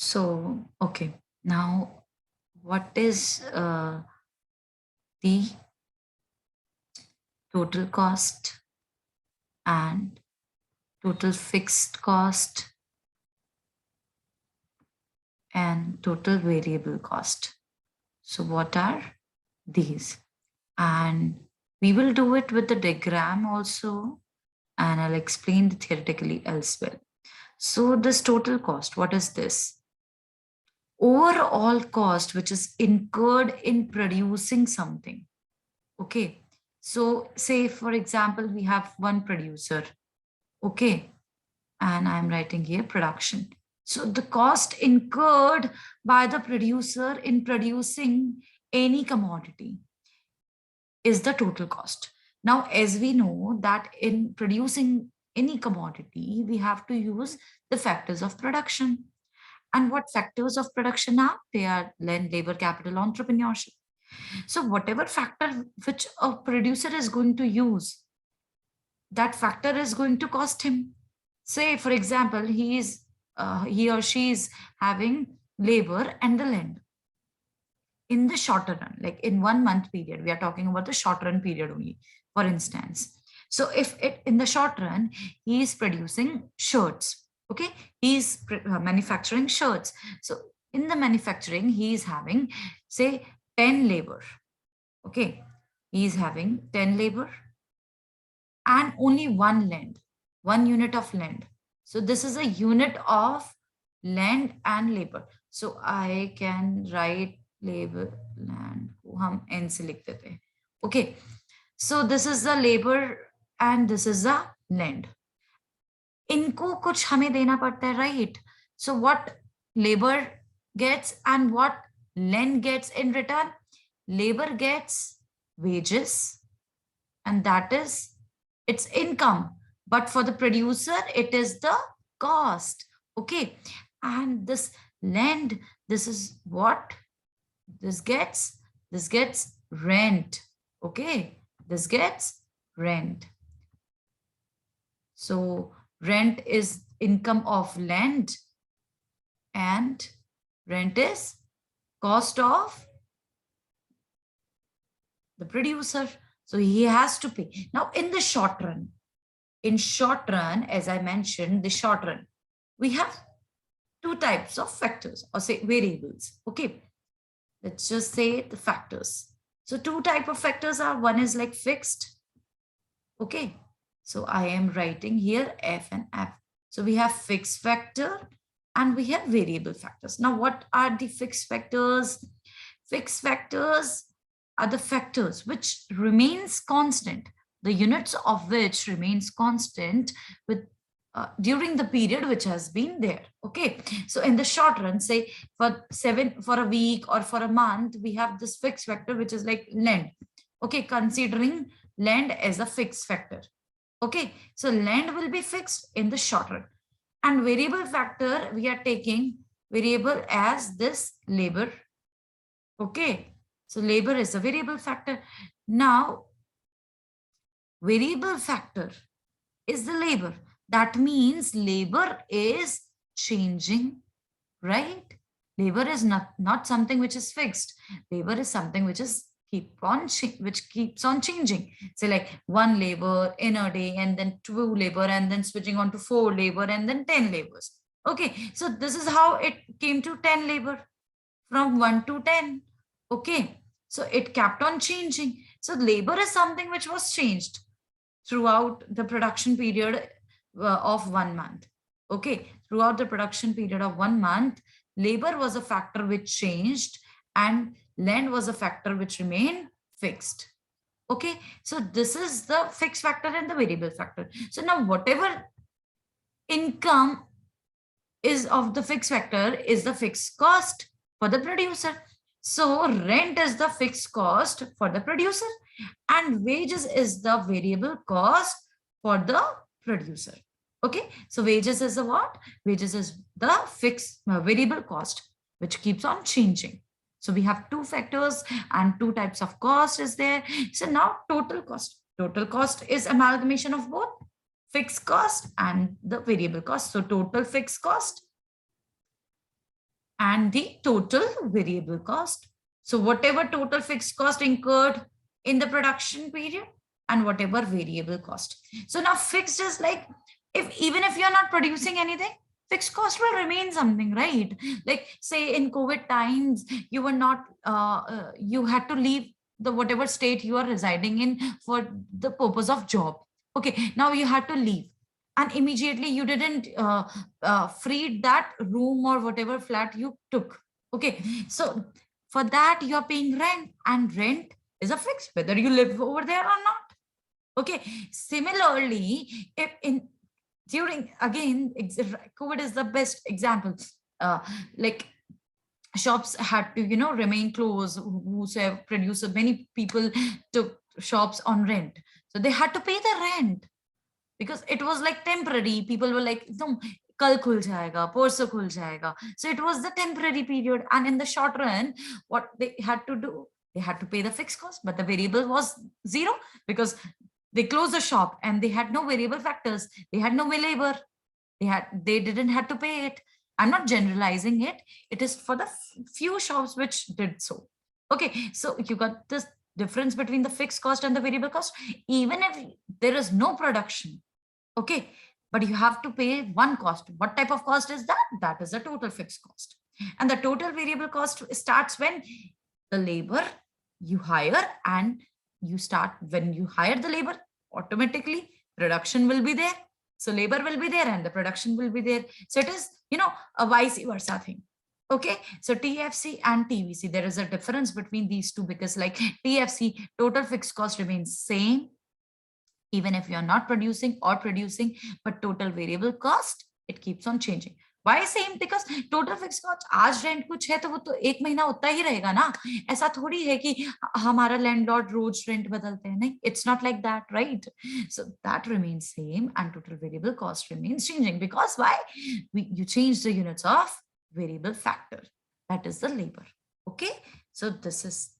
So, okay, now what is the total cost and total fixed cost and total variable cost? So, what are these? And we will do it with the diagram also, and I'll explain it theoretically elsewhere. So, this total cost, what is this? Overall cost which is incurred in producing something. Okay, so say for example we have one producer. Okay, and I'm writing here production. So the cost incurred by the producer in producing any commodity is the total cost. Now, as we know that in producing any commodity, we have to use the factors of production. And what factors of production are? They are land, labor, capital, entrepreneurship. So whatever factor which a producer is going to use, that factor is going to cost him. Say, for example, he or she is having labor and the land. In the shorter run, like in 1 month period, we are talking about the short run period only, for instance. So if it in the short run, he is producing shirts, okay, he is manufacturing shirts. So in the manufacturing, he is having, say, 10 labor, okay, he is having 10 labor and only one land, 1 unit of land. So this is a unit of land and labor. So I can write labor land को हम n से लिख देते हैं. Okay, so this is the labor and this is the land. इनको कुछ हमें देना पड़ता है, right? So what labor gets and what land gets in return? Labor gets wages, and that is its income. But for the producer, it is the cost. Okay, and this land, this is what this gets rent. Okay, this gets rent. So rent is income of land and rent is cost of the producer. So he has to pay. Now in the short run, as I mentioned, the short run, we have two types of factors or say variables. Okay, let's just say the factors. So two type of factors are, one is like fixed. Okay, so I am writing here F and F. So we have fixed factor and we have variable factors. Now what are the fixed factors? Fixed factors are the factors which remains constant, the units of which remains constant with during the period which has been there. Okay, so in the short run, say for a week or for a month, we have this fixed factor which is like land. Okay, considering land as a fixed factor. Okay, so land will be fixed in the short run, and variable factor we are taking variable as this labor. Okay, so labor is a variable factor. Now variable factor is the labor. That means labor is changing, right? Labor is not something which is fixed. Labor is something which is keeps on changing. So like 1 labor in a day, and then 2 labor, and then switching on to 4 labor, and then 10 labors. Okay, so this is how it came to 10 labor, from 1 to 10. Okay, so it kept on changing. So labor is something which was changed throughout the production period of 1 month. Okay, throughout the production period of 1 month, labor was a factor which changed and land was a factor which remained fixed. Okay, so this is the fixed factor and the variable factor. So now whatever income is of the fixed factor is the fixed cost for the producer. So rent is the fixed cost for the producer and wages is the variable cost for the producer. Okay, so wages is the what? Wages is the fixed variable cost which keeps on changing. So we have two factors and two types of cost is there. So now total cost. Total cost is amalgamation of both fixed cost and the variable cost. So total fixed cost and the total variable cost. So whatever total fixed cost incurred in the production period and whatever variable cost. So now fixed is like, if even if you're not producing anything, fixed cost will remain something, right? Like say in COVID times, you were not, you had to leave the whatever state you are residing in for the purpose of job. Okay, now you had to leave, and immediately you didn't freed that room or whatever flat you took. Okay, so for that you're paying rent, and rent is a fixed whether you live over there or not. Okay, similarly, if in during again COVID is the best example. Like shops had to remain closed, who say producer, many people took shops on rent, so they had to pay the rent because it was like temporary. People were like, no, kal khul jayega, परसों khul jayega. So it was the temporary period, and in the short run what they had to do, they had to pay the fixed cost, but the variable was zero because they closed the shop and they had no variable factors, they had no labor, they didn't have to pay it. I'm not generalizing it, it is for the few shops which did so. Okay, so you got this difference between the fixed cost and the variable cost. Even if there is no production, okay, but you have to pay one cost. What type of cost is that? That is the total fixed cost. And the total variable cost starts when the labor you hire, and you start when you hire the labor, automatically production will be there, so labor will be there and the production will be there. So it is a vice versa thing. Okay, so TFC and TVC, there is a difference between these two, because like TFC, total fixed cost remains same even if you're not producing or producing, but total variable cost, it keeps on changing. Why same? Because total fixed cost, आज rent कुछ है तो वो तो एक महीना उतना ही रहेगा ना. ऐसा थोड़ी है कि हमारा लैंडलॉर्ड रोज रेंट बदलते हैं, नहीं. It's not like that, right? So that remains same, and total variable cost remains changing, because why? You change the units of variable factor, that is the labor. Okay, so this is